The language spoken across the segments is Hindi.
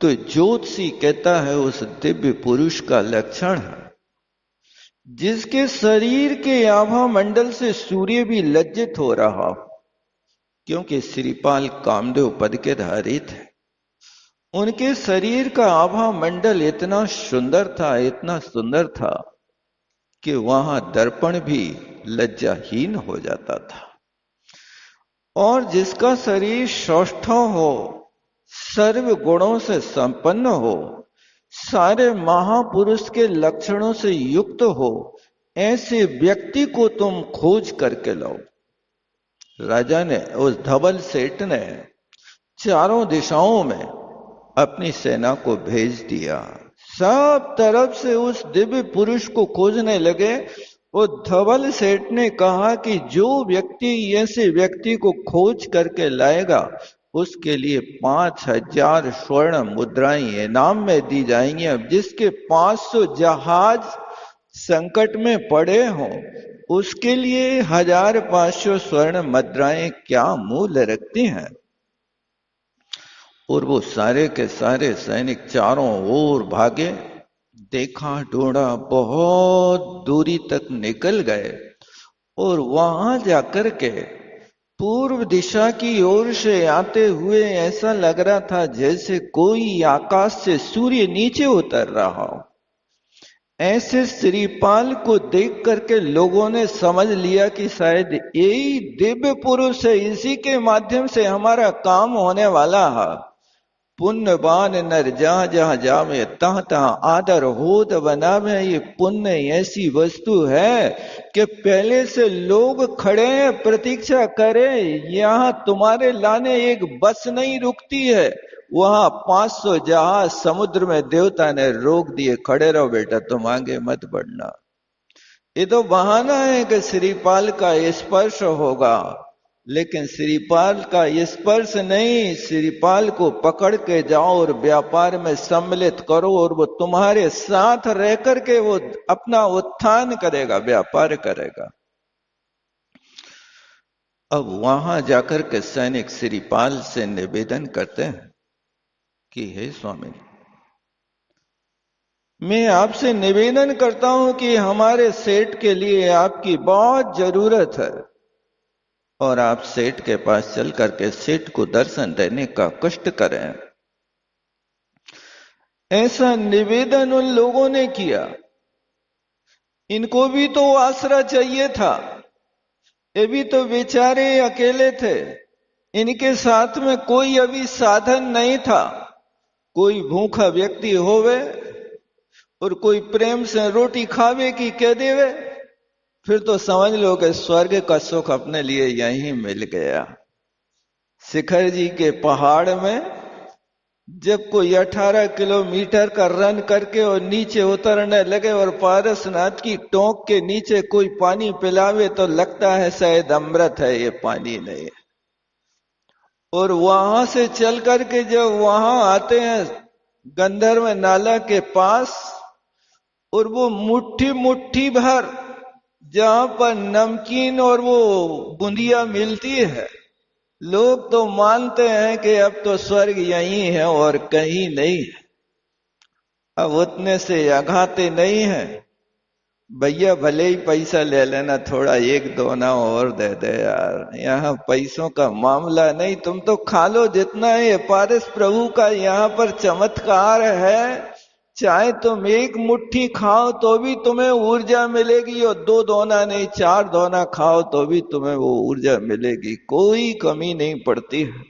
तो ज्योतिषी कहता है उस दिव्य पुरुष का लक्षण है जिसके शरीर के आभा मंडल से सूर्य भी लज्जित हो रहा हो, क्योंकि श्रीपाल कामदेव पद के धारी थे। उनके शरीर का आभा मंडल इतना सुंदर था कि वहां दर्पण भी लज्जाहीन हो जाता था। और जिसका शरीर सौष्ठव हो, सर्व गुणों से संपन्न हो, सारे महापुरुष के लक्षणों से युक्त हो, ऐसे व्यक्ति को तुम खोज करके लाओ। राजा ने, उस धवल सेठ ने चारों दिशाओं में अपनी सेना को भेज दिया। सब तरफ से उस दिव्य पुरुष को खोजने लगे। वो धवल सेठ ने कहा कि जो व्यक्ति ऐसे व्यक्ति को खोज करके लाएगा उसके लिए 5,000 स्वर्ण मुद्राएं इनाम में दी जाएंगी। अब जिसके 500 जहाज संकट में पड़े हों उसके लिए 1,500 स्वर्ण मुद्राएं क्या मूल्य रखती हैं। और वो सारे के सारे सैनिक चारों ओर भागे, देखा ढूंढा, बहुत दूरी तक निकल गए और वहां जाकर के पूर्व दिशा की ओर से आते हुए ऐसा लग रहा था जैसे कोई आकाश से सूर्य नीचे उतर रहा हो। ऐसे श्रीपाल को देख करके लोगों ने समझ लिया कि शायद यही दिव्य पुरुष है, इसी के माध्यम से हमारा काम होने वाला है। पुण्यवान नर जहां जहां जावे तहां तहां आदर होद बनावे। ये पुण्य ऐसी वस्तु है कि पहले से लोग खड़े हैं, प्रतीक्षा करें। यहां तुम्हारे लाने एक बस नहीं रुकती है, वहां 500 जहाज समुद्र में देवता ने रोक दिए। खड़े रहो बेटा, तुम आगे मत बढ़ना। ये तो बहाना है कि श्रीपाल का स्पर्श होगा, लेकिन श्रीपाल का स्पर्श नहीं। श्रीपाल को पकड़ के जाओ और व्यापार में सम्मिलित करो और वो तुम्हारे साथ रह करके वो अपना उत्थान करेगा, व्यापार करेगा। अब वहां जाकर के सैनिक श्रीपाल से निवेदन करते हैं कि हे स्वामी, मैं आपसे निवेदन करता हूं कि हमारे सेठ के लिए आपकी बहुत जरूरत है और आप सेठ के पास चल करके सेठ को दर्शन देने का कष्ट करें। ऐसा निवेदन उन लोगों ने किया। इनको भी तो आसरा चाहिए था, ये भी तो बेचारे अकेले थे। इनके साथ में कोई अभी साधन नहीं था। कोई भूखा व्यक्ति होवे और कोई प्रेम से रोटी खावे की कह देवे, फिर तो समझ लो कि स्वर्ग का सुख अपने लिए यहीं मिल गया। शिखर जी के पहाड़ में जब कोई 18 किलोमीटर का रन करके और नीचे उतरने लगे और पारसनाथ की टोंक के नीचे कोई पानी पिलावे तो लगता है शायद अमृत है, ये पानी नहीं है। और वहां से चल करके जब वहां आते हैं गंधर्व नाला के पास, और वो मुट्ठी मुट्ठी भर जहां पर नमकीन और वो बूंदिया मिलती है, लोग तो मानते हैं कि अब तो स्वर्ग यहीं है और कहीं नहीं है। अब उतने से अघाते नहीं है, भैया भले ही पैसा ले लेना, थोड़ा 1-2 ना और दे दे यार, यहाँ पैसों का मामला नहीं, तुम तो खा लो जितना है। पारस प्रभु का यहाँ पर चमत्कार है, चाहे तुम 1 मुट्ठी खाओ तो भी तुम्हें ऊर्जा मिलेगी, और 2 दोना नहीं 4 दोना खाओ तो भी तुम्हें वो ऊर्जा मिलेगी, कोई कमी नहीं पड़ती है।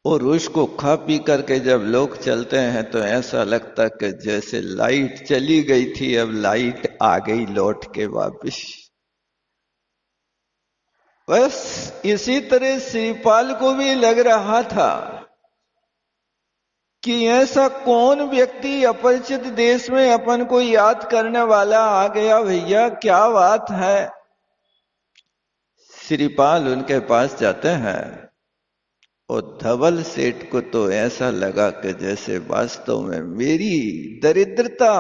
और उसको खा पी करके जब लोग चलते हैं तो ऐसा लगता है कि जैसे लाइट चली गई थी, अब लाइट आ गई लौट के वापिस। बस इसी तरह श्रीपाल को भी लग रहा था कि ऐसा कौन व्यक्ति अपरिचित देश में अपन को याद करने वाला आ गया, भैया क्या बात है। श्रीपाल उनके पास जाते हैं और धवल सेठ को तो ऐसा लगा कि जैसे वास्तव में मेरी दरिद्रता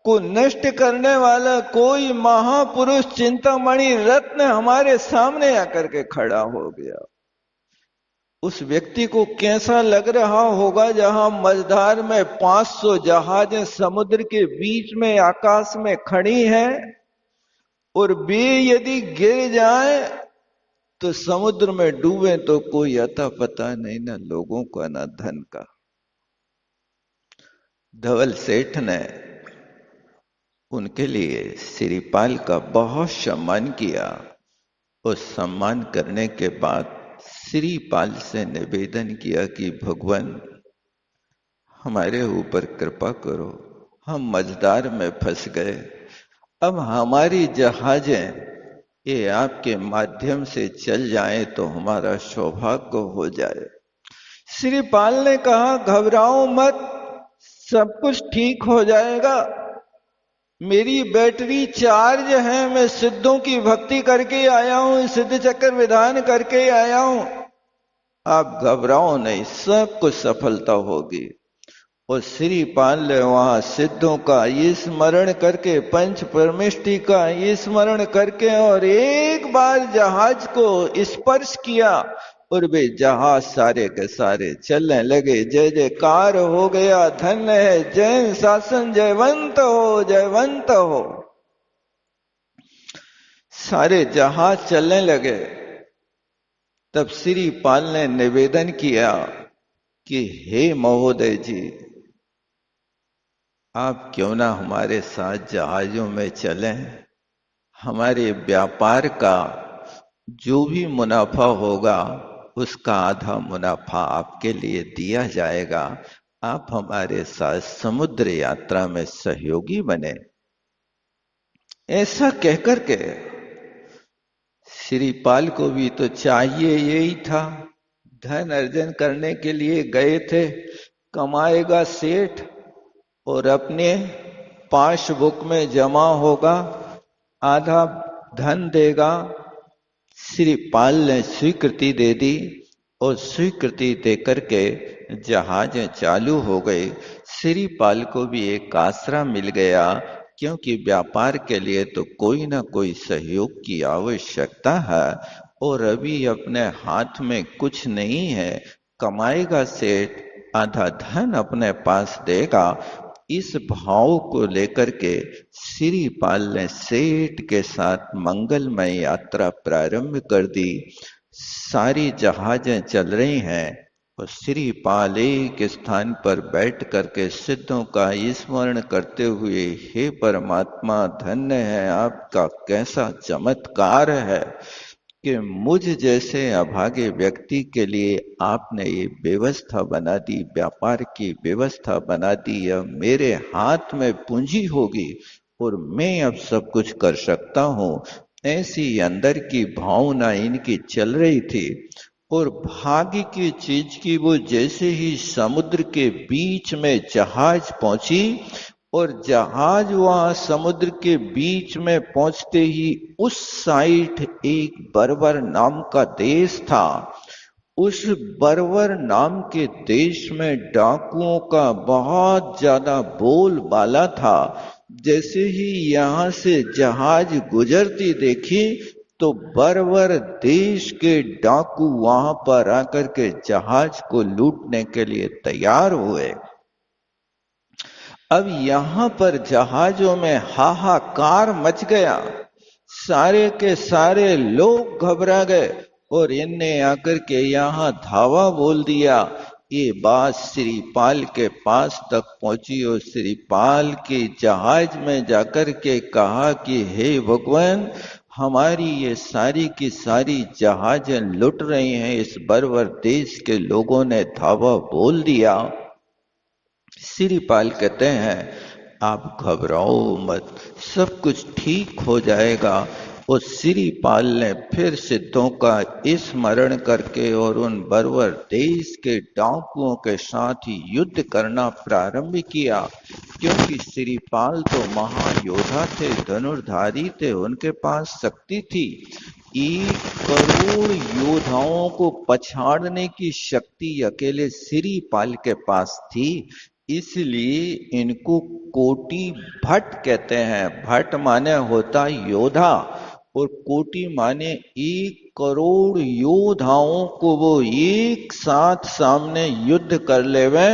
को नष्ट करने वाला कोई महापुरुष चिंतामणि रत्न हमारे सामने आकर के खड़ा हो गया। उस व्यक्ति को कैसा लग रहा होगा जहां मझधार में 500 जहाजें समुद्र के बीच में आकाश में खड़ी हैं और वे यदि गिर जाए तो समुद्र में डूबे तो कोई अता पता नहीं, ना लोगों का ना धन का। धवल सेठ ने उनके लिए श्रीपाल का बहुत सम्मान किया। उस सम्मान करने के बाद श्रीपाल से निवेदन किया कि भगवान हमारे ऊपर कृपा करो, हम मझधार में फंस गए, अब हमारी जहाजें ये आपके माध्यम से चल जाएं तो हमारा सौभाग्य हो जाए। श्रीपाल ने कहा घबराओ मत, सब कुछ ठीक हो जाएगा, मेरी बैटरी चार्ज है, मैं सिद्धों की भक्ति करके आया हूं, सिद्ध चक्र विधान करके आया हूं, आप घबराओ नहीं, सब कुछ सफलता होगी। और श्रीपाल ने वहां सिद्धों का ये स्मरण करके, पंच परमेष्टि का ये स्मरण करके और एक बार जहाज को स्पर्श किया और वे जहाज सारे के सारे चलने लगे। जय जयकार हो गया, धन्य है जैन शासन, जयवंत हो जयवंत हो। सारे जहाज चलने लगे। तब श्रीपाल ने निवेदन किया कि हे महोदय जी, आप क्यों ना हमारे साथ जहाजों में चलें, हमारे व्यापार का जो भी मुनाफा होगा उसका आधा मुनाफा आपके लिए दिया जाएगा, आप हमारे साथ समुद्र यात्रा में सहयोगी बने। ऐसा कहकर के श्रीपाल को भी तो चाहिए यही था, धन अर्जन करने के लिए गए थे, कमाएगा सेठ और अपने पासबुक में जमा होगा, आधा धन देगा। श्रीपाल ने स्वीकृति दे दी और स्वीकृति देकर के जहाजें चालू हो गई। श्रीपाल को भी एक आसरा मिल गया, क्योंकि व्यापार के लिए तो कोई ना कोई सहयोग की आवश्यकता है और अभी अपने हाथ में कुछ नहीं है, कमाएगा सेठ, आधा धन अपने पास देगा। इस भाव को लेकर के श्रीपाल ने सेठ के साथ मंगलमय यात्रा प्रारंभ कर दी। सारी जहाजें चल रही हैं और श्रीपाल एक स्थान पर बैठ करके सिद्धों का स्मरण करते हुए, हे परमात्मा धन्य है आपका, कैसा चमत्कार है कि मुझ जैसे अभागे व्यक्ति के लिए आपने ये व्यवस्था बना दी, व्यापार की व्यवस्था बना दी। अब मेरे हाथ में पूंजी होगी और मैं अब सब कुछ कर सकता हूं। ऐसी अंदर की भावना इनकी चल रही थी और भाग्य की चीज की वो जैसे ही समुद्र के बीच में जहाज पहुंची और जहाज वहां समुद्र के बीच में पहुंचते ही उस साइड एक बर्बर नाम का देश था। उस बर्बर नाम के देश में डाकुओं का बहुत ज्यादा बोलबाला था। जैसे ही यहां से जहाज गुजरती देखी तो बर्बर देश के डाकू वहां पर आकर के जहाज को लूटने के लिए तैयार हुए। अब यहां पर जहाजों में हाहाकार मच गया, सारे के सारे लोग घबरा गए और इनने आकर के यहां धावा बोल दिया। ये बात श्रीपाल के पास तक पहुंची और श्रीपाल के जहाज में जाकर के कहा कि हे भगवान, हमारी ये सारी की सारी जहाजें लुट रही हैं, इस बर्बर देश के लोगों ने धावा बोल दिया। श्रीपाल कहते हैं आप घबराओ मत, सब कुछ ठीक हो जाएगा। और श्रीपाल ने फिर सिद्धों का स्मरण करके और उन बर्बर देश के डाकुओं के साथ ही युद्ध करना प्रारंभ किया, क्योंकि श्रीपाल तो महायोद्धा थे, धनुर्धारी थे, उनके पास शक्ति थी। 1 करोड़ योद्धाओं को पछाड़ने की शक्ति अकेले श्रीपाल के पास थी। इसलिए इनको कोटि भट्ट कहते हैं। भट्ट माने होता योद्धा, और कोटि माने 1 करोड़ योद्धाओं को वो एक साथ सामने युद्ध कर लेवे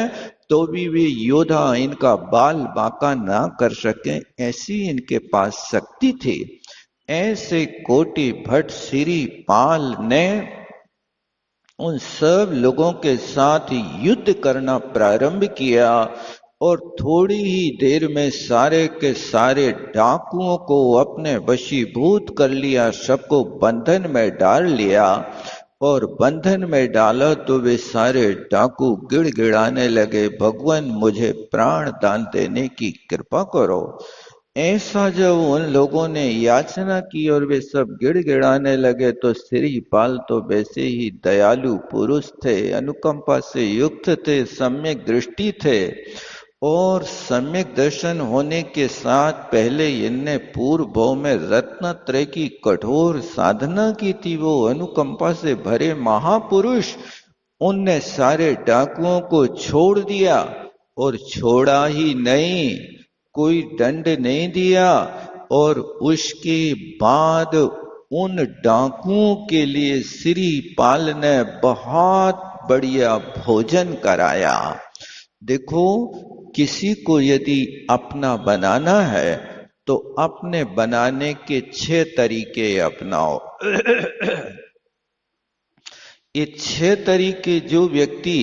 तो भी वे योद्धा इनका बाल बांका ना कर सके, ऐसी इनके पास शक्ति थी। ऐसे कोटि भट्ट श्री पाल ने उन सब लोगों के साथ युद्ध करना प्रारंभ किया और थोड़ी ही देर में सारे के सारे डाकुओं को अपने वशीभूत कर लिया, सबको बंधन में डाल लिया। और बंधन में डाला तो वे सारे डाकू गिड़गिड़ाने लगे, भगवान मुझे प्राण दान देने की कृपा करो। ऐसा जब उन लोगों ने याचना की और वे सब गिड़गिड़ाने लगे तो श्रीपाल तो वैसे ही दयालु पुरुष थे, अनुकंपा से युक्त थे, सम्यक दृष्टि थे और सम्यक दर्शन होने के साथ पहले इनने पूर्व भाव में रत्नत्रय की कठोर साधना की थी। वो अनुकंपा से भरे महापुरुष, उनने सारे डाकुओं को छोड़ दिया और छोड़ा ही नहीं, कोई दंड नहीं दिया और उसके बाद उन डाकुओं के लिए श्रीपाल ने बहुत बढ़िया भोजन कराया। देखो, किसी को यदि अपना बनाना है तो अपने बनाने के 6 तरीके अपनाओ। ये 6 तरीके जो व्यक्ति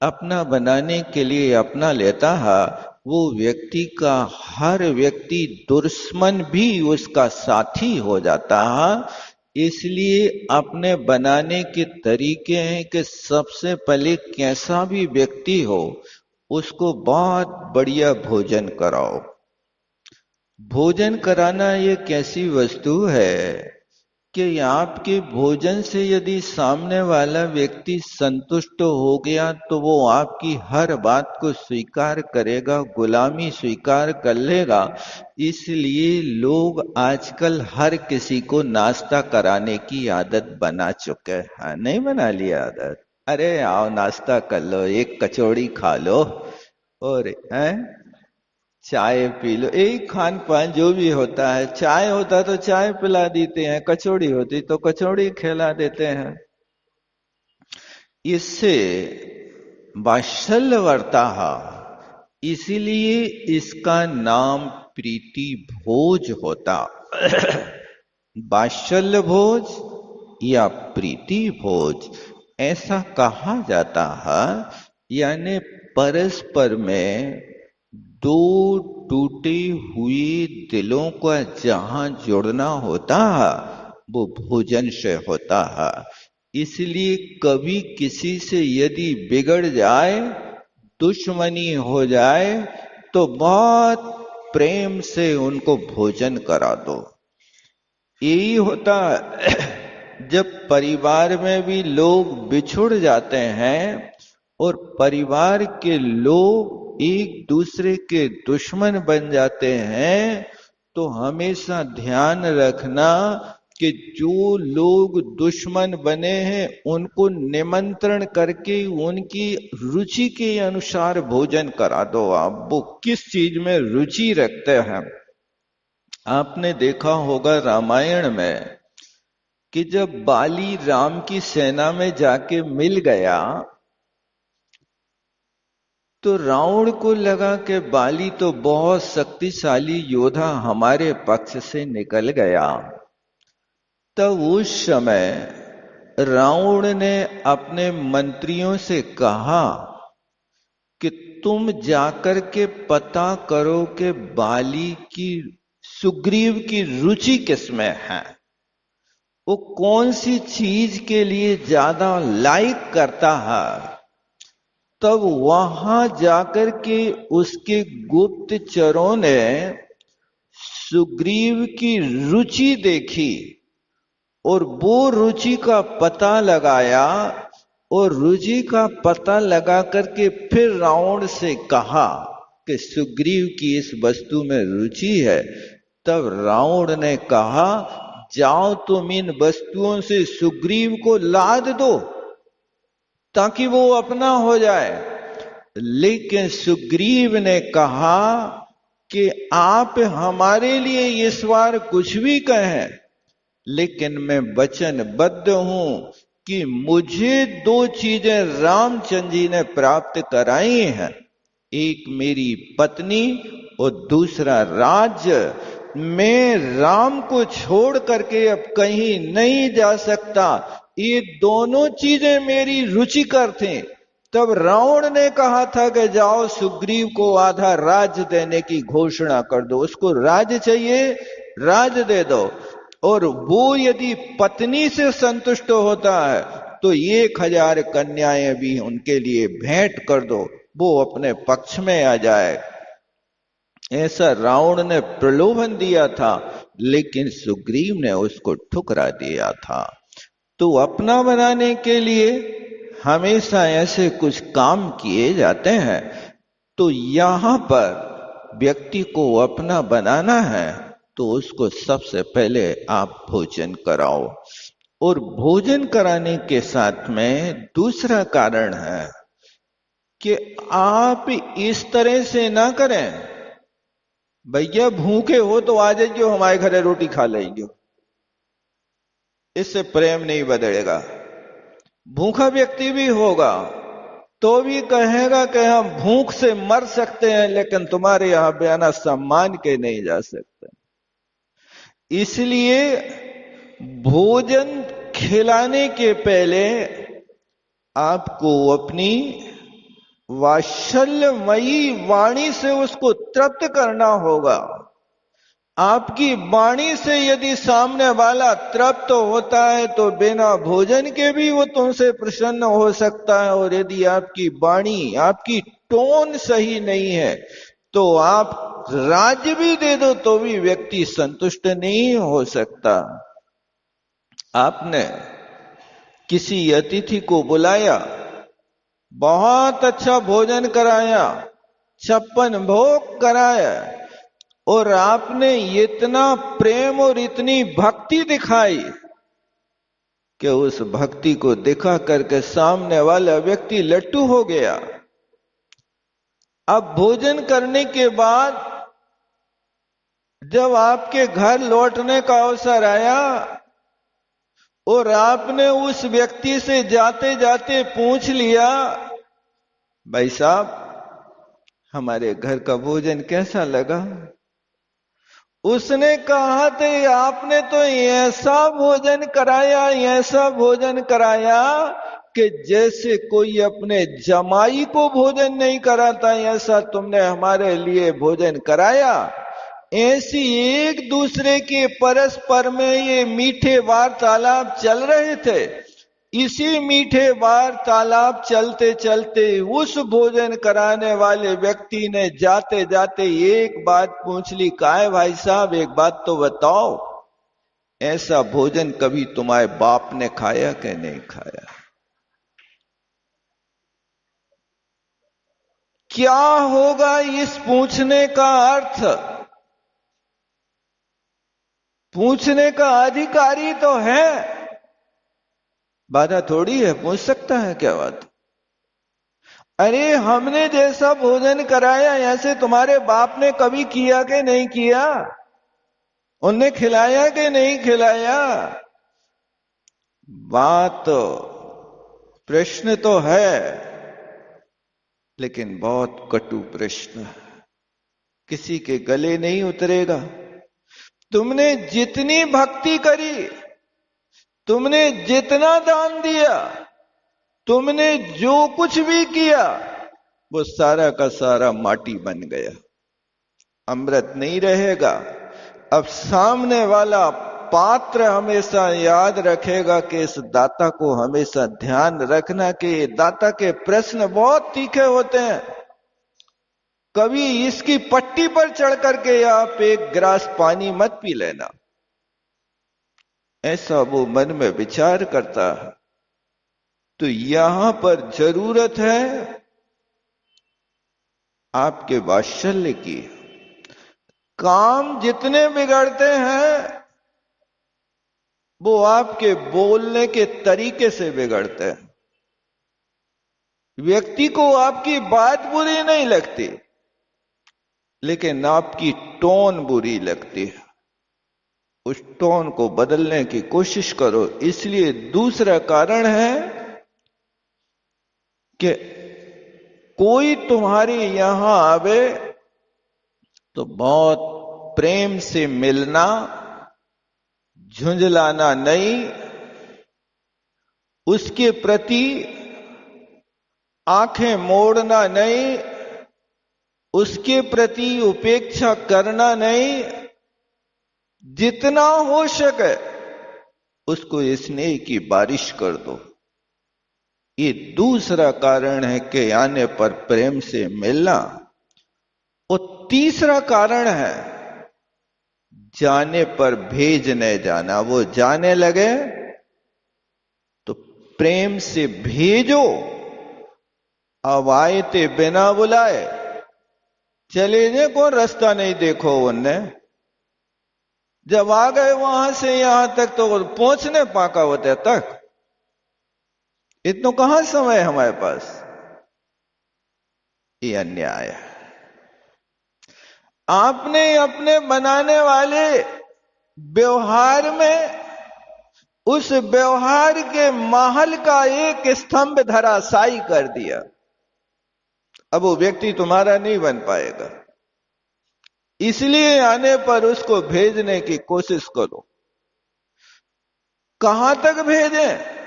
अपना बनाने के लिए अपना लेता है, वो व्यक्ति का हर व्यक्ति दुश्मन भी उसका साथी हो जाता है। इसलिए अपने बनाने के तरीके हैं कि सबसे पहले कैसा भी व्यक्ति हो उसको बहुत बढ़िया भोजन कराओ। भोजन कराना ये कैसी वस्तु है कि आपके भोजन से यदि सामने वाला व्यक्ति संतुष्ट हो गया तो वो आपकी हर बात को स्वीकार करेगा, गुलामी स्वीकार कर लेगा। इसलिए लोग आजकल हर किसी को नाश्ता कराने की आदत बना चुके हैं। नहीं बना लिया आदत? अरे आओ नाश्ता कर लो, एक कचौड़ी खा लो और चाय पी लो। एक खान पान जो भी होता है, चाय होता तो चाय पिला देते हैं, कचौड़ी होती तो कचौड़ी खिला देते हैं। इससे वात्सल्य बढ़ता है, इसीलिए इसका नाम प्रीति भोज होता। वात्सल्य भोज या प्रीति भोज ऐसा कहा जाता है, यानी परस्पर में दो टूटे हुए दिलों का जहां जुड़ना होता है वो भोजन से होता है। इसलिए कभी किसी से यदि बिगड़ जाए, दुश्मनी हो जाए तो बहुत प्रेम से उनको भोजन करा दो। यही होता जब परिवार में भी लोग बिछुड़ जाते हैं और परिवार के लोग एक दूसरे के दुश्मन बन जाते हैं, तो हमेशा ध्यान रखना कि जो लोग दुश्मन बने हैं उनको निमंत्रण करके उनकी रुचि के अनुसार भोजन करा दो। आप वो किस चीज में रुचि रखते हैं। आपने देखा होगा रामायण में कि जब बाली राम की सेना में जाके मिल गया तो रावण को लगा कि बाली तो बहुत शक्तिशाली योद्धा हमारे पक्ष से निकल गया। तब उस समय रावण ने अपने मंत्रियों से कहा कि तुम जाकर के पता करो कि बाली की, सुग्रीव की रुचि किसमें है, वो कौन सी चीज के लिए ज्यादा लाइक करता है। तब वहां जाकर के उसके गुप्तचरों ने सुग्रीव की रुचि देखी और वो रुचि का पता लगाया और रुचि का पता लगा करके फिर रावण से कहा कि सुग्रीव की इस वस्तु में रुचि है। तब रावण ने कहा, जाओ तुम इन वस्तुओं से सुग्रीव को लाद दो ताकि वो अपना हो जाए। लेकिन सुग्रीव ने कहा कि आप हमारे लिए इस बार कुछ भी कहें, लेकिन मैं वचनबद्ध हूं कि मुझे दो चीजें रामचंद्र जी ने प्राप्त कराई हैं, एक मेरी पत्नी और दूसरा राज्य। मैं राम को छोड़ करके अब कहीं नहीं जा सकता, ये दोनों चीजें मेरी रुचिकर थी। तब रावण ने कहा था कि जाओ सुग्रीव को आधा राज्य देने की घोषणा कर दो, उसको राज्य चाहिए, राज्य दे दो। और वो यदि पत्नी से संतुष्ट होता है तो 1000 कन्याएं भी उनके लिए भेंट कर दो, वो अपने पक्ष में आ जाए। ऐसा रावण ने प्रलोभन दिया था, लेकिन सुग्रीव ने उसको ठुकरा दिया था। तो अपना बनाने के लिए हमेशा ऐसे कुछ काम किए जाते हैं। तो यहां पर व्यक्ति को अपना बनाना है तो उसको सबसे पहले आप भोजन कराओ। और भोजन कराने के साथ में दूसरा कारण है कि आप इस तरह से ना करें, भैया भूखे हो तो आ जाइए हमारे घरे रोटी खा लेंगे, इससे प्रेम नहीं बदलेगा। भूखा व्यक्ति भी होगा तो भी कहेगा कि हम भूख से मर सकते हैं, लेकिन तुम्हारे यहां बयाना सम्मान के नहीं जा सकते। इसलिए भोजन खिलाने के पहले आपको अपनी वात्सल्यमयी वाणी से उसको तृप्त करना होगा। आपकी वाणी से यदि सामने वाला तृप्त होता है तो बिना भोजन के भी वो तुमसे प्रसन्न हो सकता है। और यदि आपकी वाणी, आपकी टोन सही नहीं है तो आप राज्य भी दे दो तो भी व्यक्ति संतुष्ट नहीं हो सकता। आपने किसी अतिथि को बुलाया, बहुत अच्छा भोजन कराया, 56 भोग कराया, और आपने इतना प्रेम और इतनी भक्ति दिखाई कि उस भक्ति को दिखा करके सामने वाला व्यक्ति लट्टू हो गया। अब भोजन करने के बाद जब आपके घर लौटने का अवसर आया और आपने उस व्यक्ति से जाते जाते पूछ लिया, भाई साहब हमारे घर का भोजन कैसा लगा? उसने कहा थे आपने तो ऐसा भोजन कराया, ऐसा भोजन कराया कि जैसे कोई अपने जमाई को भोजन नहीं कराता, ऐसा तुमने हमारे लिए भोजन कराया। ऐसी एक दूसरे के परस्पर में ये मीठे वार्तालाप चल रहे थे। इसी मीठे वार्तालाप चलते चलते उस भोजन कराने वाले व्यक्ति ने जाते जाते एक बात पूछ ली, काहे भाई साहब एक बात तो बताओ, ऐसा भोजन कभी तुम्हारे बाप ने खाया कि नहीं खाया? क्या होगा इस पूछने का अर्थ? पूछने का अधिकारी तो है, बाधा थोड़ी है, पूछ सकता है क्या बात? अरे हमने जैसा भोजन कराया ऐसे तुम्हारे बाप ने कभी किया कि नहीं किया? उनने खिलाया कि नहीं खिलाया? बात प्रश्न तो है, लेकिन बहुत कटु प्रश्न, किसी के गले नहीं उतरेगा। तुमने जितनी भक्ति करी, तुमने जितना दान दिया, तुमने जो कुछ भी किया, वो सारा का सारा माटी बन गया, अमृत नहीं रहेगा। अब सामने वाला पात्र हमेशा याद रखेगा कि इस दाता को हमेशा ध्यान रखना कि दाता के प्रश्न बहुत तीखे होते हैं। कभी इसकी पट्टी पर चढ़ करके आप एक गिलास पानी मत पी लेना, ऐसा वो मन में विचार करता है। तो यहां पर जरूरत है आपके वात्सल्य की। काम जितने बिगड़ते हैं वो आपके बोलने के तरीके से बिगड़ते हैं। व्यक्ति को आपकी बात बुरी नहीं लगती, लेकिन आपकी टोन बुरी लगती है। उस टोन को बदलने की कोशिश करो। इसलिए दूसरा कारण है कि कोई तुम्हारे यहां आवे तो बहुत प्रेम से मिलना, झुंझलाना नहीं, उसके प्रति आंखें मोड़ना नहीं, उसके प्रति उपेक्षा करना नहीं, जितना हो सके उसको स्नेह की बारिश कर दो। ये दूसरा कारण है कि आने पर प्रेम से मिलना। और तीसरा कारण है जाने पर भेजने जाना। वो जाने लगे तो प्रेम से भेजो। अब आए थे बिना बुलाए, चले जाए, कोई रास्ता नहीं देखो उनने। जब आ गए वहां से यहां तक तो पहुंचने पाका होते तक इतना कहां समय है हमारे पास। ये अन्याय है। आपने अपने बनाने वाले व्यवहार में उस व्यवहार के महल का एक स्तंभ धराशायी कर दिया। अब वो व्यक्ति तुम्हारा नहीं बन पाएगा। इसलिए आने पर उसको भेजने की कोशिश करो। कहां तक भेजें?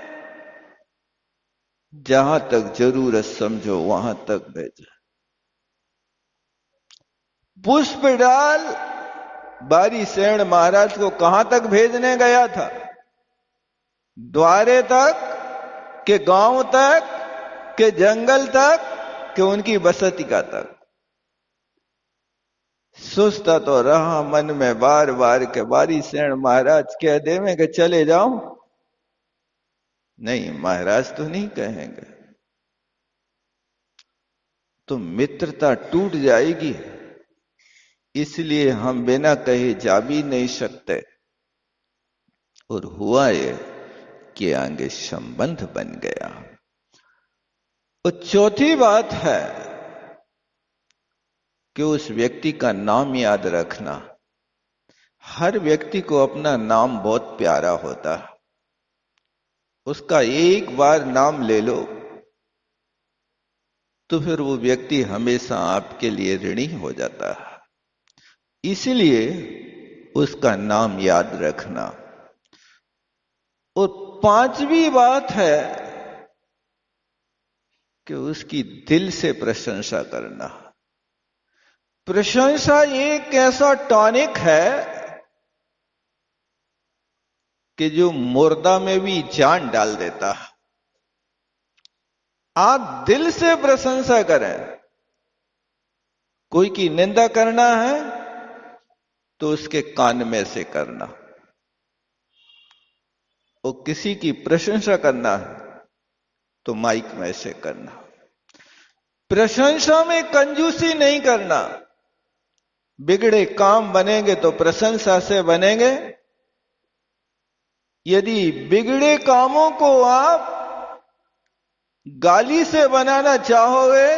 जहां तक जरूरत समझो वहां तक भेजें। पुष्प डाल बारी सेण महाराज को कहां तक भेजने गया था? द्वारे तक, के गांव तक, के जंगल तक, के उनकी बसती का तक? सोचता तो रहा मन में बार बार के बारी सेण महाराज कह दे में कि चले जाओ। नहीं, महाराज तो नहीं कहेंगे तो मित्रता टूट जाएगी। इसलिए हम बिना कहे जा भी नहीं सकते। और हुआ ये कि आगे संबंध बन गया। और चौथी बात है कि उस व्यक्ति का नाम याद रखना। हर व्यक्ति को अपना नाम बहुत प्यारा होता है। उसका एक बार नाम ले लो तो फिर वो व्यक्ति हमेशा आपके लिए ऋणी हो जाता है। इसलिए उसका नाम याद रखना। और पांचवी बात है कि उसकी दिल से प्रशंसा करना। प्रशंसा एक ऐसा टॉनिक है कि जो मुर्दा में भी जान डाल देता है। आप दिल से प्रशंसा करें। कोई की निंदा करना है तो उसके कान में से करना, और किसी की प्रशंसा करना है तो माइक में से करना। प्रशंसा में कंजूसी नहीं करना। बिगड़े काम बनेंगे तो प्रशंसा से बनेंगे। यदि बिगड़े कामों को आप गाली से बनाना चाहोगे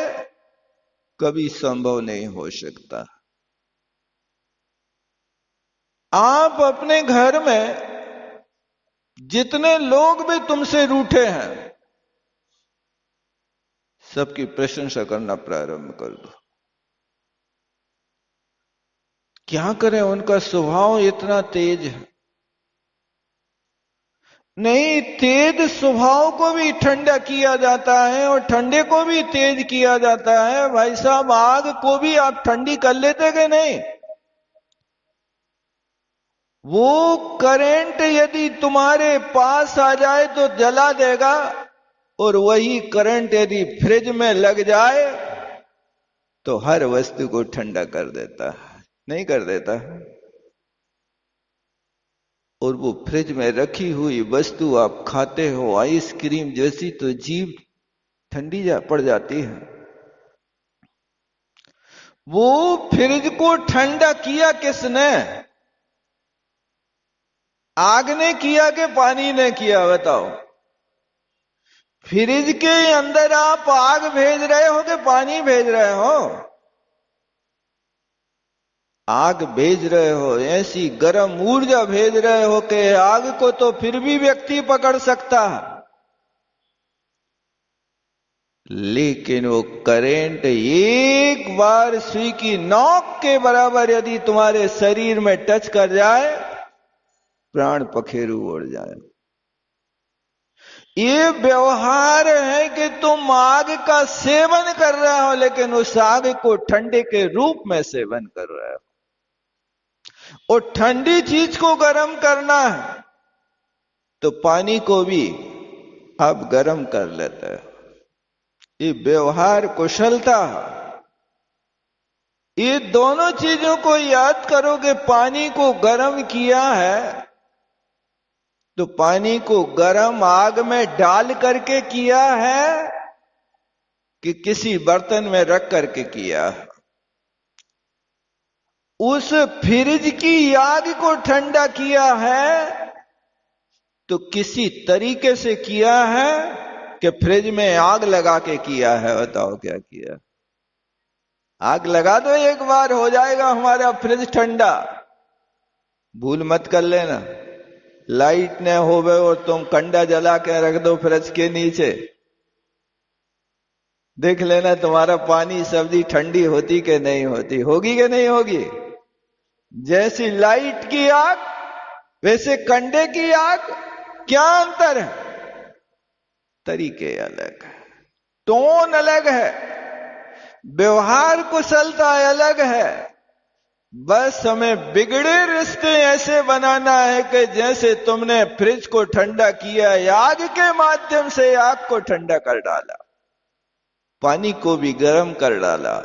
कभी संभव नहीं हो सकता। आप अपने घर में जितने लोग भी तुमसे रूठे हैं सबकी प्रशंसा करना प्रारंभ कर दो। क्या करें, उनका स्वभाव इतना तेज है। नहीं, तेज स्वभाव को भी ठंडा किया जाता है और ठंडे को भी तेज किया जाता है। भाई साहब, आग को भी आप ठंडी कर लेते कि नहीं? वो करंट यदि तुम्हारे पास आ जाए तो जला देगा, और वही करंट यदि फ्रिज में लग जाए तो हर वस्तु को ठंडा कर देता है, नहीं कर देता? और वो फ्रिज में रखी हुई वस्तु आप खाते हो आइसक्रीम जैसी, तो जीभ ठंडी पड़ जाती है। वो फ्रिज को ठंडा किया किसने? आग ने किया कि पानी ने किया? बताओ। फ्रिज के अंदर आप आग भेज रहे हो कि पानी भेज रहे हो? आग भेज रहे हो, ऐसी गर्म ऊर्जा भेज रहे हो कि आग को तो फिर भी व्यक्ति पकड़ सकता है, लेकिन वो करंट एक बार सुई की नोक के बराबर यदि तुम्हारे शरीर में टच कर जाए, प्राण पखेरु उड़ जाए। ये व्यवहार है कि तुम आग का सेवन कर रहे हो, लेकिन उस आग को ठंडे के रूप में सेवन कर रहे हो। और ठंडी चीज को गर्म करना है तो पानी को भी आप गर्म कर लेते हो। ये व्यवहार कुशलता है। ये दोनों चीजों को याद करो कि पानी को गर्म किया है तो पानी को गर्म आग में डाल करके किया है कि किसी बर्तन में रख करके किया है। उस फ्रिज की आग को ठंडा किया है तो किसी तरीके से किया है कि फ्रिज में आग लगा के किया है। बताओ क्या किया? आग लगा दो, एक बार हो जाएगा हमारा फ्रिज ठंडा। भूल मत कर लेना, लाइट न होवे और तुम कंडा जला के रख दो फ्रिज के नीचे, देख लेना तुम्हारा पानी सब्जी ठंडी होती कि नहीं होती, होगी कि नहीं होगी। जैसी लाइट की आग वैसे कंडे की आग, क्या अंतर है? तरीके अलग है, टोन अलग है, व्यवहार कुशलता अलग है। बस हमें बिगड़े रिश्ते ऐसे बनाना है कि जैसे तुमने फ्रिज को ठंडा किया, आग के माध्यम से आग को ठंडा कर डाला, पानी को भी गर्म कर डाला।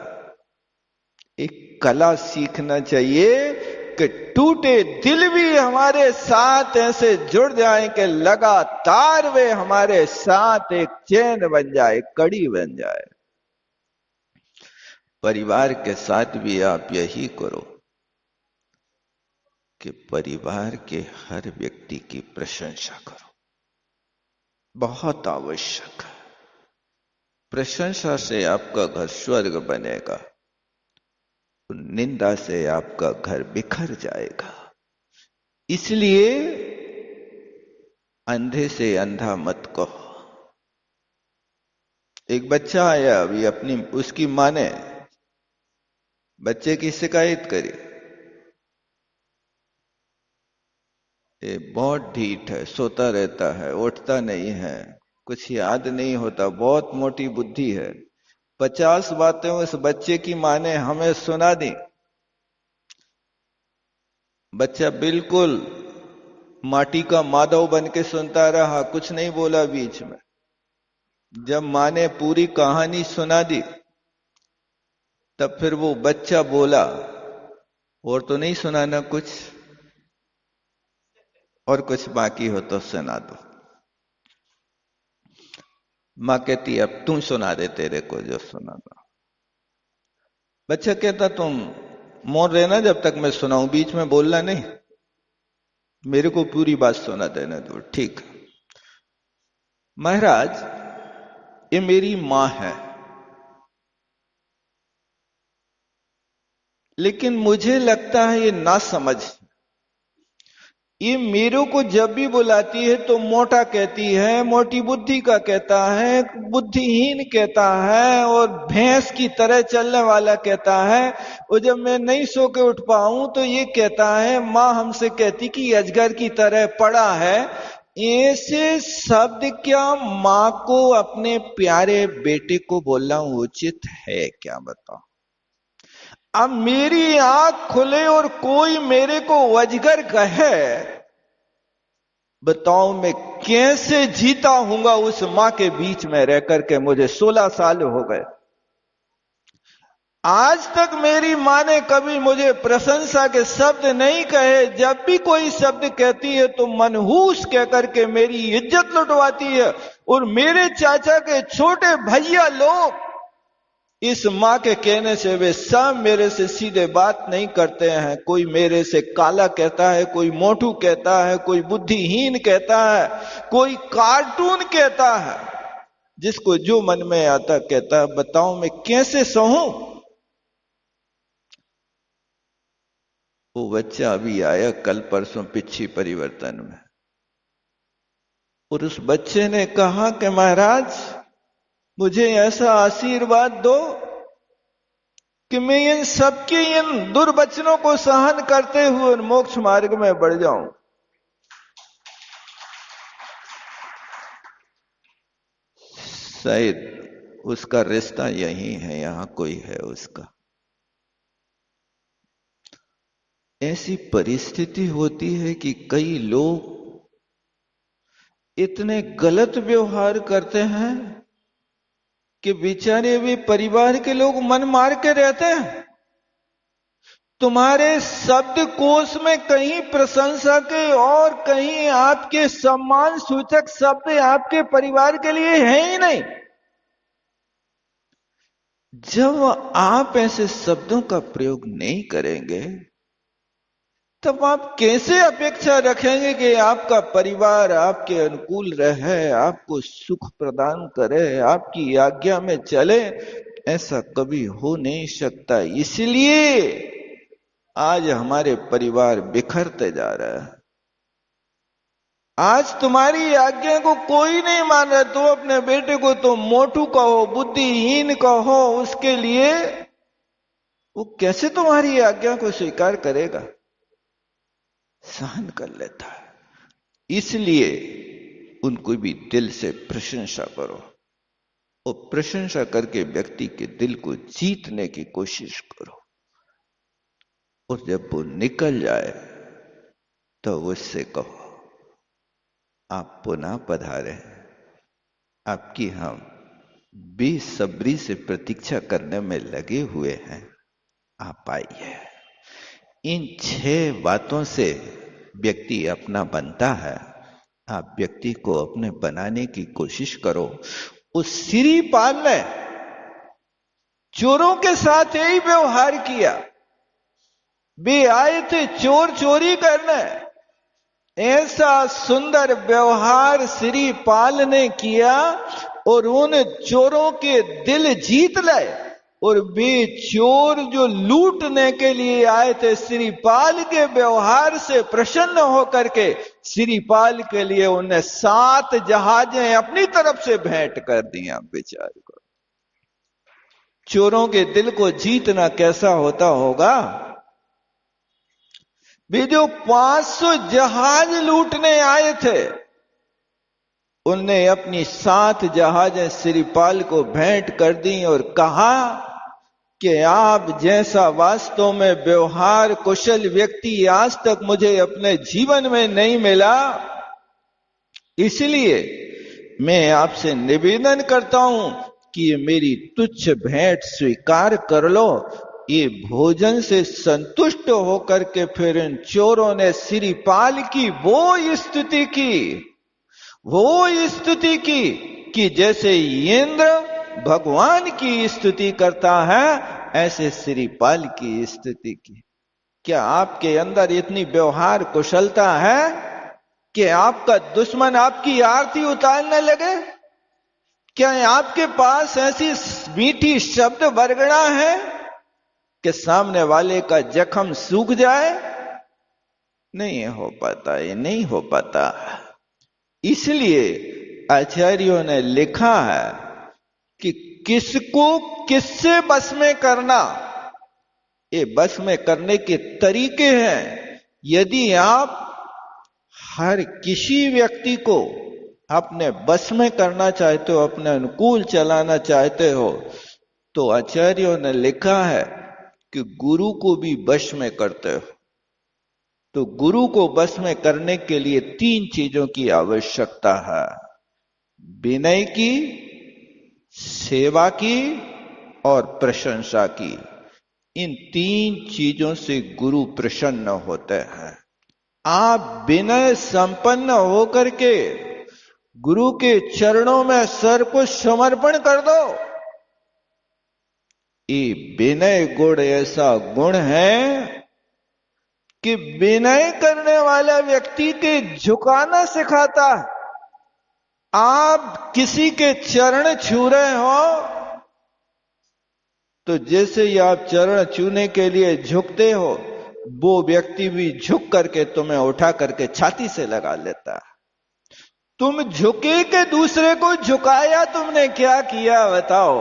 एक कला सीखना चाहिए कि टूटे दिल भी हमारे साथ ऐसे जुड़ जाएं कि लगातार वे हमारे साथ एक चैन बन जाए, कड़ी बन जाए। परिवार के साथ भी आप यही करो कि परिवार के हर व्यक्ति की प्रशंसा करो, बहुत आवश्यक है। प्रशंसा से आपका घर स्वर्ग बनेगा, निंदा से आपका घर बिखर जाएगा। इसलिए अंधे से अंधा मत कहो। एक बच्चा आया अभी, उसकी मां ने बच्चे की शिकायत करी, ये बहुत ढीठ है, सोता रहता है, उठता नहीं है, कुछ याद नहीं होता, बहुत मोटी बुद्धि है। 50 बातें उस बच्चे की मां ने हमें सुना दी। बच्चा बिल्कुल माटी का माधव बन के सुनता रहा, कुछ नहीं बोला बीच में। जब मां ने पूरी कहानी सुना दी तब फिर वो बच्चा बोला, और तो नहीं सुनाना कुछ, और कुछ बाकी हो तो सुना दो। मां कहती अब तू सुना दे, तेरे को जो सुनाना। बच्चा कहता तुम मौन रहना जब तक मैं सुनाऊं, बीच में बोलना नहीं, मेरे को पूरी बात सुना देने दो। ठीक महाराज, ये मेरी मां है, लेकिन मुझे लगता है ये ना समझ। ये मेरे को जब भी बुलाती है तो मोटा कहती है, मोटी बुद्धि का कहता है, बुद्धिहीन कहता है, और भैंस की तरह चलने वाला कहता है। और जब मैं नहीं सो के उठ पाऊं तो ये कहता है, मां हमसे कहती कि अजगर की तरह पड़ा है। ऐसे शब्द क्या मां को अपने प्यारे बेटे को बोलना उचित है क्या? बताओ। अब मेरी आंख खुले और कोई मेरे को अजगर कहे, बताओ मैं कैसे जीता हूंगा उस मां के बीच में रह करके। मुझे 16 साल हो गए, आज तक मेरी मां ने कभी मुझे प्रशंसा के शब्द नहीं कहे। जब भी कोई शब्द कहती है तो मनहूस कह करके मेरी इज्जत लुटवाती है। और मेरे चाचा के छोटे भैया लोग इस मां के कहने से वे सब मेरे से सीधे बात नहीं करते हैं। कोई मेरे से काला कहता है, कोई मोटू कहता है, कोई बुद्धिहीन कहता है, कोई कार्टून कहता है, जिसको जो मन में आता कहता है। बताओ मैं कैसे सहूं? वो बच्चा अभी आया कल परसों पिछी परिवर्तन में, और उस बच्चे ने कहा कि महाराज मुझे ऐसा आशीर्वाद दो कि मैं इन सबके इन दुर्वचनों को सहन करते हुए मोक्ष मार्ग में बढ़ जाऊं। शायद उसका रिश्ता यही है, यहां कोई है उसका। ऐसी परिस्थिति होती है कि कई लोग इतने गलत व्यवहार करते हैं कि बेचारे भी परिवार के लोग मन मार के रहते हैं। तुम्हारे शब्द कोश में कहीं प्रशंसा के और कहीं आपके सम्मान सूचक शब्द आपके परिवार के लिए है ही नहीं। जब आप ऐसे शब्दों का प्रयोग नहीं करेंगे तब आप कैसे अपेक्षा रखेंगे कि आपका परिवार आपके अनुकूल रहे, आपको सुख प्रदान करे, आपकी आज्ञा में चले? ऐसा कभी हो नहीं सकता। इसलिए आज हमारे परिवार बिखरते जा रहा है। आज तुम्हारी आज्ञा को कोई नहीं मान रहा। तो अपने बेटे को तो मोटू कहो, बुद्धिहीन कहो, उसके लिए वो कैसे तुम्हारी आज्ञा को स्वीकार करेगा? सहन कर लेता है। इसलिए उनको भी दिल से प्रशंसा करो, और प्रशंसा करके व्यक्ति के दिल को जीतने की कोशिश करो। और जब वो निकल जाए तो उससे कहो आप पुनः पधारे, आपकी हम बेसब्री से प्रतीक्षा करने में लगे हुए हैं, आप आइए। इन 6 बातों से व्यक्ति अपना बनता है। आप व्यक्ति को अपने बनाने की कोशिश करो। उस सिरीपाल ने चोरों के साथ यही व्यवहार किया। वे आए थे चोर चोरी करने, ऐसा सुंदर व्यवहार सिरीपाल ने किया और उन चोरों के दिल जीत लाए। और वे चोर जो लूटने के लिए आए थे, सिरीपाल के व्यवहार से प्रसन्न होकर के सिरीपाल के लिए उन्हें 7 जहाजें अपनी तरफ से भेंट कर दिया। बेचारे को चोरों के दिल को जीतना कैसा होता होगा? वे जो 500 जहाज लूटने आए थे, उनने अपनी 7 जहाजें सिरीपाल को भेंट कर दी और कहा कि आप जैसा वास्तव में व्यवहार कुशल व्यक्ति आज तक मुझे अपने जीवन में नहीं मिला। इसलिए मैं आपसे निवेदन करता हूं कि ये मेरी तुच्छ भेंट स्वीकार कर लो। ये भोजन से संतुष्ट होकर के फिर इन चोरों ने सिरीपाल की वो स्तुति की कि जैसे इंद्र भगवान की स्तुति करता है, ऐसे सिरीपाल की स्तुति की। क्या आपके अंदर इतनी व्यवहार कुशलता है कि आपका दुश्मन आपकी आरती उतारने लगे? क्या आपके पास ऐसी मीठी शब्द वर्गणा है कि सामने वाले का जख्म सूख जाए? नहीं हो पाता, ये नहीं हो पाता। इसलिए आचार्यों ने लिखा है कि किसको किससे बस में करना, ये बस में करने के तरीके हैं। यदि आप हर किसी व्यक्ति को अपने बस में करना चाहते हो, अपने अनुकूल चलाना चाहते हो, तो आचार्यों ने लिखा है कि गुरु को भी बस में करते हो। तो गुरु को बस में करने के लिए 3 चीजों की आवश्यकता है: विनय की, सेवा की और प्रशंसा की। इन 3 चीजों से गुरु प्रसन्न होते हैं। आप विनय संपन्न होकर के गुरु के चरणों में सर को समर्पण कर दो। ये विनय गुण ऐसा गुण है कि विनय करने वाला व्यक्ति के झुकाना सिखाता है। आप किसी के चरण छू रहे हो तो जैसे ही आप चरण छूने के लिए झुकते हो वो व्यक्ति भी झुक करके तुम्हें उठा करके छाती से लगा लेता है। तुम झुके के दूसरे को झुकाया, तुमने क्या किया बताओ?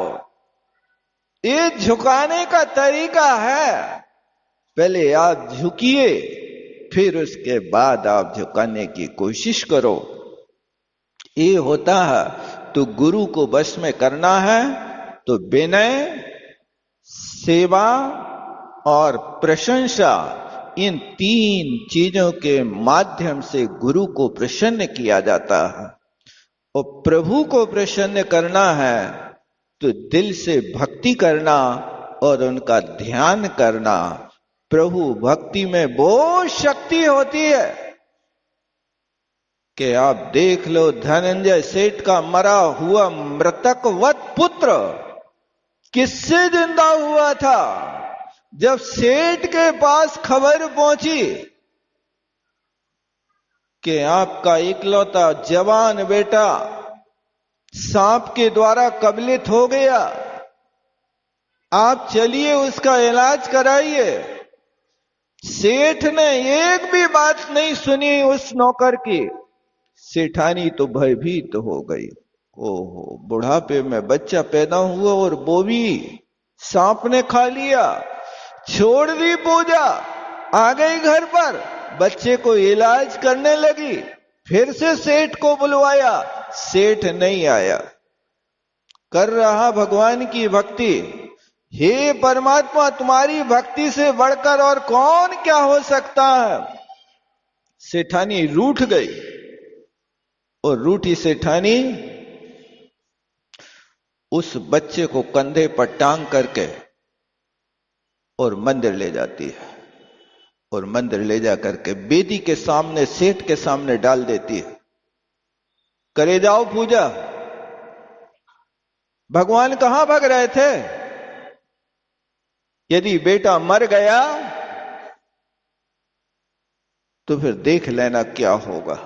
ये झुकाने का तरीका है। पहले आप झुकिए, फिर उसके बाद आप झुकाने की कोशिश करो। ये होता है। तो गुरु को वश में करना है तो विनय, सेवा और प्रशंसा, इन 3 चीजों के माध्यम से गुरु को प्रसन्न किया जाता है। और प्रभु को प्रसन्न करना है तो दिल से भक्ति करना और उनका ध्यान करना। प्रभु भक्ति में बहुत शक्ति होती है कि आप देख लो, धनंजय सेठ का मरा हुआ मृतकवत पुत्र किससे जिंदा हुआ था? जब सेठ के पास खबर पहुंची कि आपका इकलौता जवान बेटा सांप के द्वारा कबलित हो गया, आप चलिए उसका इलाज कराइए। सेठ ने एक भी बात नहीं सुनी उस नौकर की। सेठानी तो भयभीत हो गई। ओहो, बुढ़ापे में बच्चा पैदा हुआ और वो भी सांप ने खा लिया। छोड़ दी पूजा, आ गई घर पर, बच्चे को इलाज करने लगी। फिर से सेठ को बुलवाया, सेठ नहीं आया। कर रहा भगवान की भक्ति। हे परमात्मा, तुम्हारी भक्ति से बढ़कर और कौन क्या हो सकता है? सेठानी रूठ गई और रूठी सेठानी उस बच्चे को कंधे पर टांग करके और मंदिर ले जाती है। और मंदिर ले जा करके बेदी के सामने, सेठ के सामने डाल देती है। करे जाओ पूजा। भगवान कहां भाग रहे थे? यदि बेटा मर गया तो फिर देख लेना क्या होगा।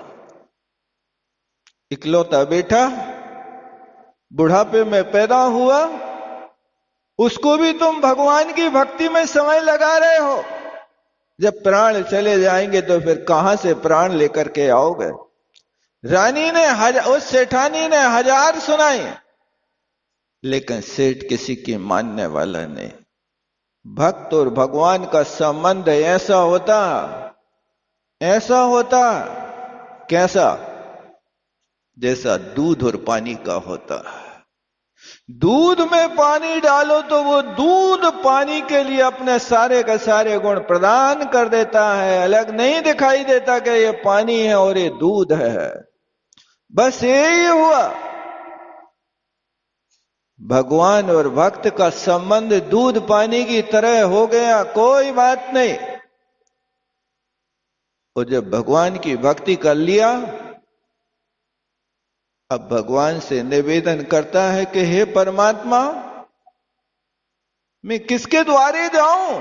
इकलौता बेटा बुढ़ापे में पैदा हुआ, उसको भी तुम भगवान की भक्ति में समय लगा रहे हो। जब प्राण चले जाएंगे तो फिर कहां से प्राण लेकर के आओगे? रानी ने उस सेठानी ने 1000 सुनाई, लेकिन सेठ किसी की मानने वाला नहीं। भक्त और भगवान का संबंध ऐसा होता कैसा? जैसा दूध और पानी का होता है। दूध में पानी डालो तो वो दूध पानी के लिए अपने सारे के सारे गुण प्रदान कर देता है। अलग नहीं दिखाई देता कि ये पानी है और ये दूध है। बस यही हुआ। भगवान और भक्त का संबंध दूध पानी की तरह हो गया, कोई बात नहीं। और जब भगवान की भक्ति कर लिया, अब भगवान से निवेदन करता है कि हे परमात्मा, मैं किसके द्वारे जाऊं?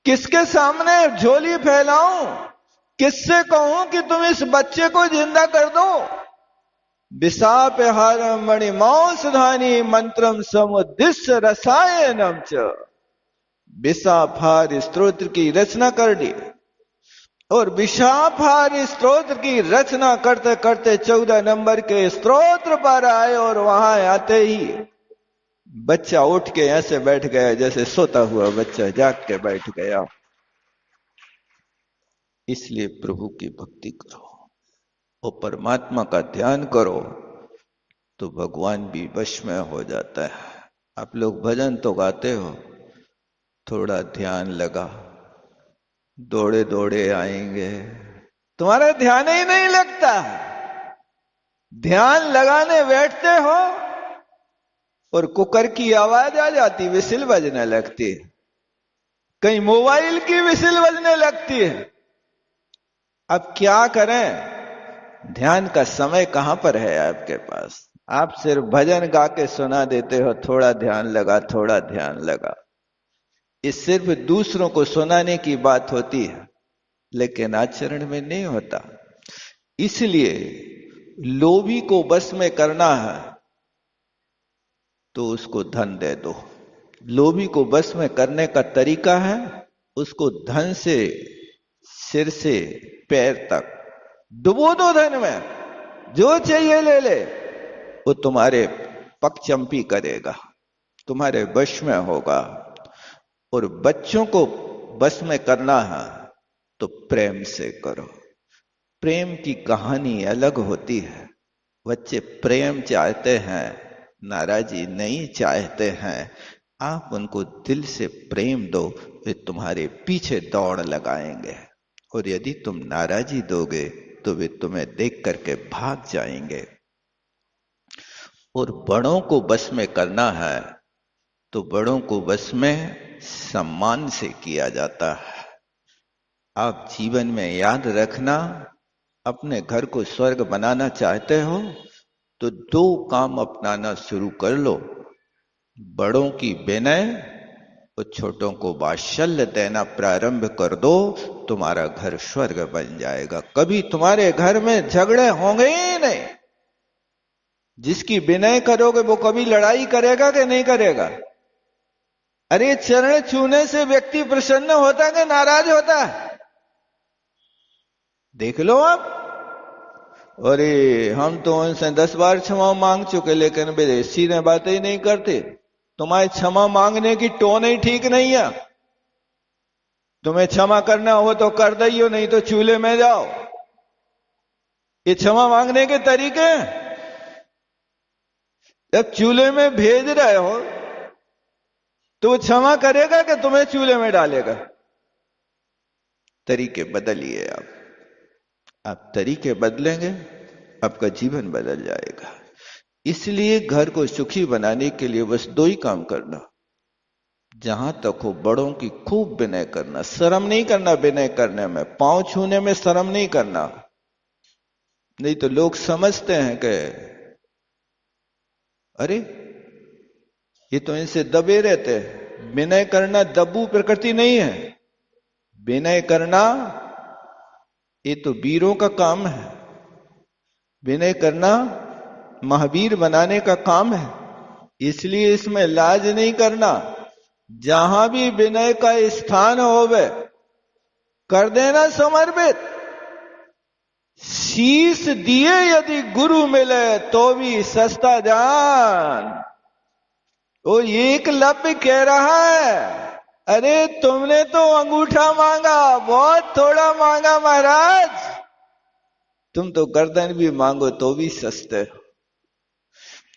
किसके सामने झोली फैलाऊं? किससे कहूं कि तुम इस बच्चे को जिंदा कर दो? विशापहारम मणिमांसधानी मंत्रम समुद्दिश्य रसायनम च। विशापहार स्तोत्र की रचना कर दी। और विशापहार स्तोत्र की रचना करते करते 14 नंबर के स्तोत्र पर आए और वहां आते ही बच्चा उठ के ऐसे बैठ गया जैसे सोता हुआ बच्चा जाग के बैठ गया। इसलिए प्रभु की भक्ति करो और परमात्मा का ध्यान करो तो भगवान भी वश में हो जाता है। आप लोग भजन तो गाते हो, थोड़ा ध्यान लगा, दौड़े दौड़े आएंगे, तुम्हारा ध्यान ही नहीं लगता। ध्यान लगाने बैठते हो और कुकर की आवाज आ जाती, विसिल बजने लगती है, कहीं मोबाइल की विसिल बजने लगती है। अब क्या करें? ध्यान का समय कहां पर है आपके पास? आप सिर्फ भजन गा के सुना देते हो, थोड़ा ध्यान लगा, थोड़ा ध्यान लगा। ये सिर्फ दूसरों को सुनाने की बात होती है, लेकिन आचरण में नहीं होता। इसलिए लोभी को बस में करना है तो उसको धन दे दो। लोभी को बस में करने का तरीका है उसको धन से सिर से पैर तक डुबो दो धन में, जो चाहिए ले ले, वो तुम्हारे पगचंपी करेगा, तुम्हारे वश में होगा। और बच्चों को बस में करना है तो प्रेम से करो। प्रेम की कहानी अलग होती है। बच्चे प्रेम चाहते हैं, नाराजी नहीं चाहते हैं। आप उनको दिल से प्रेम दो, वे तुम्हारे पीछे दौड़ लगाएंगे। और यदि तुम नाराजी दोगे तो वे तुम्हें देख करके भाग जाएंगे। और बड़ों को बस में करना है तो बड़ों को बस में सम्मान से किया जाता है। आप जीवन में याद रखना, अपने घर को स्वर्ग बनाना चाहते हो तो दो काम अपनाना शुरू कर लो। बड़ों की विनय और छोटों को वात्सल्य देना प्रारंभ कर दो, तुम्हारा घर स्वर्ग बन जाएगा। कभी तुम्हारे घर में झगड़े होंगे ही नहीं। जिसकी विनय करोगे वो कभी लड़ाई करेगा कि नहीं करेगा? अरे चरण छूने से व्यक्ति प्रसन्न होता है कि नाराज होता है? देख लो आप। अरे हम तो उनसे 10 बार क्षमा मांग चुके, लेकिन वे सीधे बातें ही नहीं करते। तुम्हारी क्षमा मांगने की टोन ही ठीक नहीं है। तुम्हें क्षमा करना हो तो कर दियो, नहीं तो चूल्हे में जाओ। ये क्षमा मांगने के तरीके हैं। जब चूल्हे में भेज रहे हो तो वो क्षमा करेगा कि तुम्हें चूल्हे में डालेगा? तरीके बदलिए आप तरीके बदलेंगे, आपका जीवन बदल जाएगा। इसलिए घर को सुखी बनाने के लिए बस 2 ही काम करना। जहां तक हो बड़ों की खूब विनय करना, शर्म नहीं करना विनय करने में, पांव छूने में शर्म नहीं करना। नहीं तो लोग समझते हैं कि अरे ये तो इनसे दबे रहते हैं। विनय करना दब्बू प्रकृति नहीं है। विनय करना ये तो वीरों का काम है। विनय करना महावीर बनाने का काम है। इसलिए इसमें लाज नहीं करना। जहां भी विनय का स्थान होवे कर देना समर्पित। शीश दिए यदि गुरु मिले तो भी सस्ता जान। वो एकलव्य कह रहा है, अरे तुमने तो अंगूठा मांगा, बहुत थोड़ा मांगा महाराज। तुम तो गर्दन भी मांगो तो भी सस्ते हो।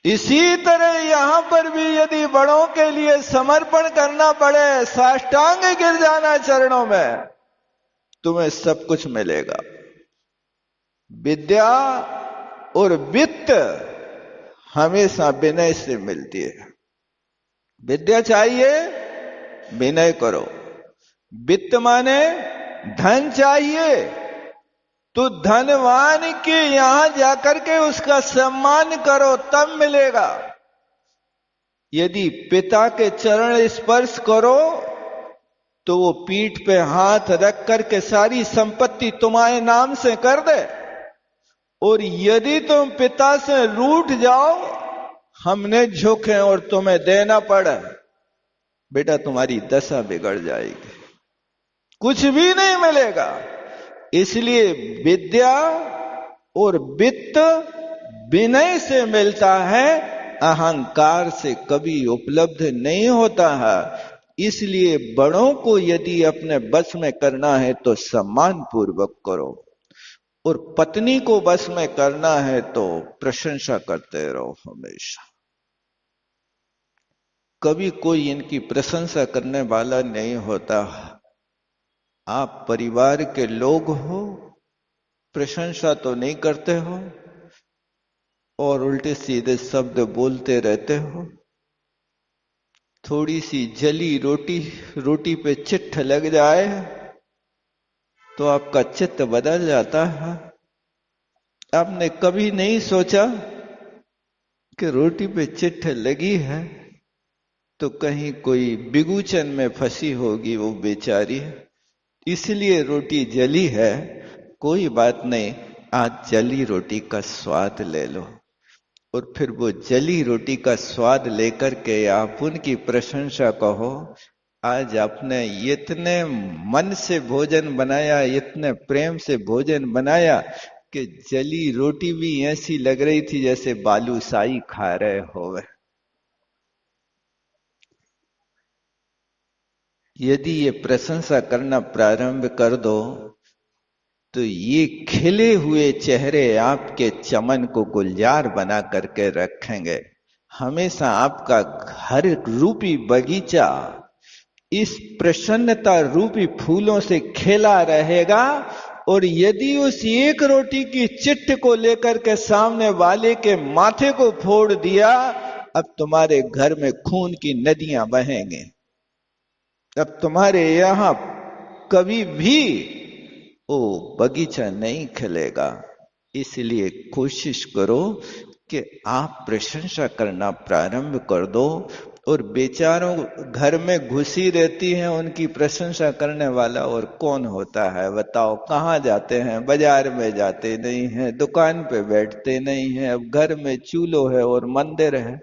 इसी तरह यहां पर भी यदि बड़ों के लिए समर्पण करना पड़े, साष्टांग गिर जाना चरणों में, तुम्हें सब कुछ मिलेगा। विद्या और वित्त हमेशा विनय से मिलती है। विद्या चाहिए, विनय करो। वित्त माने धन चाहिए तो धनवान के यहां जाकर के उसका सम्मान करो, तब मिलेगा। यदि पिता के चरण स्पर्श करो तो वो पीठ पे हाथ रख करके सारी संपत्ति तुम्हारे नाम से कर दे। और यदि तुम पिता से रूठ जाओ, हमने झुके और तुम्हें देना पड़े, बेटा तुम्हारी दशा बिगड़ जाएगी, कुछ भी नहीं मिलेगा। इसलिए विद्या और वित्त विनय से मिलता है, अहंकार से कभी उपलब्ध नहीं होता है। इसलिए बड़ों को यदि अपने बस में करना है तो सम्मान पूर्वक करो, और पत्नी को बस में करना है तो प्रशंसा करते रहो हमेशा। कभी कोई इनकी प्रशंसा करने वाला नहीं होता। आप परिवार के लोग हो, प्रशंसा तो नहीं करते हो और उल्टे सीधे शब्द बोलते रहते हो। थोड़ी सी जली रोटी पे चिट्ठ लग जाए तो आपका चित्त बदल जाता है। आपने कभी नहीं सोचा कि रोटी पे चिट्ठ लगी है तो कहीं कोई बिगुचन में फंसी होगी वो बेचारी, इसलिए रोटी जली है। कोई बात नहीं, आज जली रोटी का स्वाद ले लो, और फिर वो जली रोटी का स्वाद लेकर के आप उनकी प्रशंसा कहो आज आपने इतने मन से भोजन बनाया, इतने प्रेम से भोजन बनाया कि जली रोटी भी ऐसी लग रही थी जैसे बालूशाही खा रहे होवे। यदि ये प्रशंसा करना प्रारंभ कर दो तो ये खिले हुए चेहरे आपके चमन को गुलजार बना करके रखेंगे। हमेशा आपका हर रूपी बगीचा इस प्रसन्नता रूपी फूलों से खिला रहेगा। और यदि उस एक रोटी की चिट्ठ को लेकर के सामने वाले के माथे को फोड़ दिया, अब तुम्हारे घर में खून की नदियां बहेंगे। अब तुम्हारे यहां कभी भी वो बगीचा नहीं खिलेगा। इसलिए कोशिश करो कि आप प्रशंसा करना प्रारंभ कर दो। और बेचारों घर में घुसी रहती हैं, उनकी प्रशंसा करने वाला और कौन होता है बताओ? कहाँ जाते हैं? बाजार में जाते नहीं हैं, दुकान पे बैठते नहीं हैं, अब घर में चूल्हो है और मंदिर है।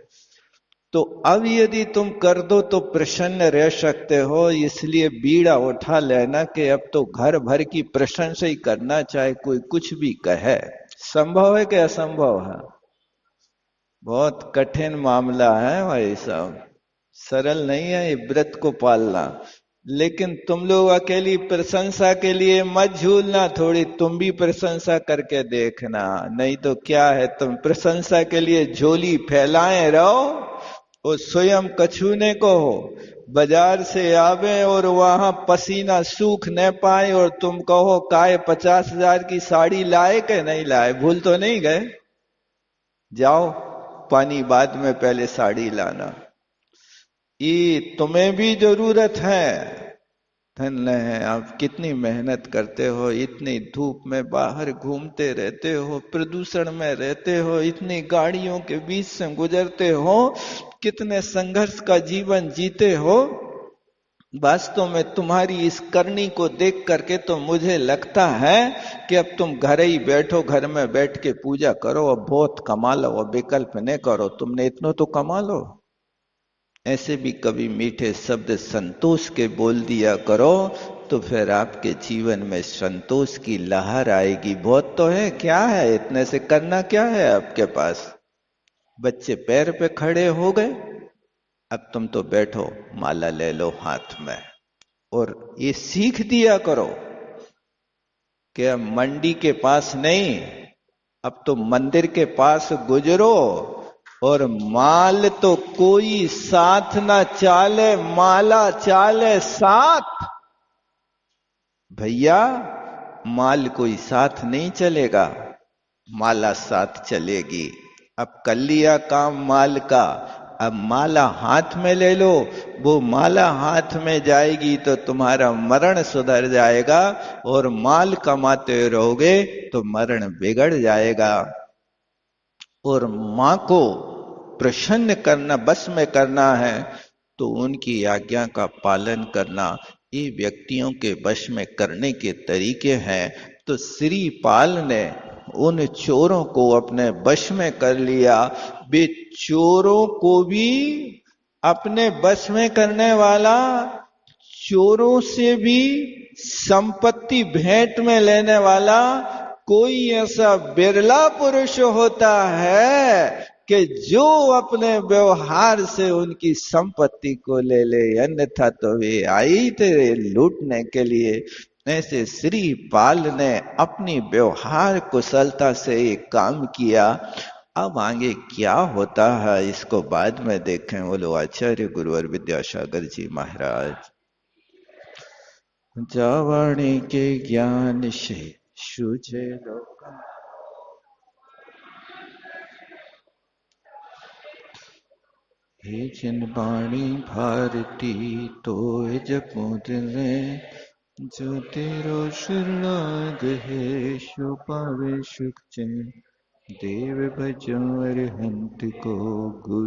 तो अब यदि तुम कर दो तो प्रसन्न रह सकते हो। इसलिए बीड़ा उठा लेना कि अब तो घर भर की प्रशंसा ही करना, चाहे कोई कुछ भी कहे। संभव है कि असंभव है? बहुत कठिन मामला है भाई साहब, सरल नहीं है ये व्रत को पालना। लेकिन तुम लोग अकेली प्रशंसा के लिए मत झूलना, थोड़ी तुम भी प्रशंसा करके देखना। नहीं तो क्या है, तुम प्रशंसा के लिए झोली फैलाए रहो और स्वयं कछूने को हो बाजार से आवे और वहां पसीना सूख न पाए और तुम कहो काय 50,000 की साड़ी लाए के नहीं लाए? भूल तो नहीं गए? जाओ, पानी बाद में, पहले साड़ी लाना। ये तुम्हें भी जरूरत है। धन्य है आप, कितनी मेहनत करते हो, इतनी धूप में बाहर घूमते रहते हो, प्रदूषण में रहते हो, इतनी गाड़ियों के बीच से गुजरते हो, कितने संघर्ष का जीवन जीते हो। वास्तव में तुम्हारी इस करनी को देख करके तो मुझे लगता है कि अब तुम घर ही बैठो, घर में बैठ के पूजा करो, अब बहुत कमा लो, अब विकल्प नहीं करो, तुमने इतना तो कमा लो। ऐसे भी कभी मीठे शब्द संतोष के बोल दिया करो, तो फिर आपके जीवन में संतोष की लहर आएगी। बहुत तो है, क्या है इतने से करना, क्या है आपके पास? बच्चे पैर पे खड़े हो गए, अब तुम तो बैठो, माला ले लो हाथ में और ये सीख दिया करो कि अब मंडी के पास नहीं, अब तो मंदिर के पास गुजरो और माल तो कोई साथ ना चाले, माला चाले साथ। भैया, माल कोई साथ नहीं चलेगा, माला साथ चलेगी। अब कर लिया काम माल का, अब माला हाथ में ले लो। वो माला हाथ में जाएगी तो तुम्हारा मरण सुधर जाएगा, और माल कमाते रहोगे तो मरण बिगड़ जाएगा। और मां को प्रसन्न करना, बस में करना है, तो उनकी आज्ञा का पालन करना। ये व्यक्तियों के वश में करने के तरीके हैं। तो श्रीपाल ने उन चोरों को अपने वश में कर लिया। वे चोरों को भी अपने वश में करने वाला, चोरों से भी संपत्ति भेंट में लेने वाला कोई ऐसा बिरला पुरुष होता है कि जो अपने व्यवहार से उनकी संपत्ति को ले ले, अन्यथा तो वे आई थे लूटने के लिए। ऐसे श्रीपाल ने अपनी व्यवहार कुशलता से एक काम किया। अब आगे क्या होता है इसको बाद में देखें। बोलो आचार्य गुरुवर विद्यासागर जी महाराज। जावाणी के ज्ञान से सूझे लोका, हे जिन बाणी भारती तो जपो दिले, जो तेरो शरणाग है सो पावे सुख चैन। देव भजो अरहंत को गुरु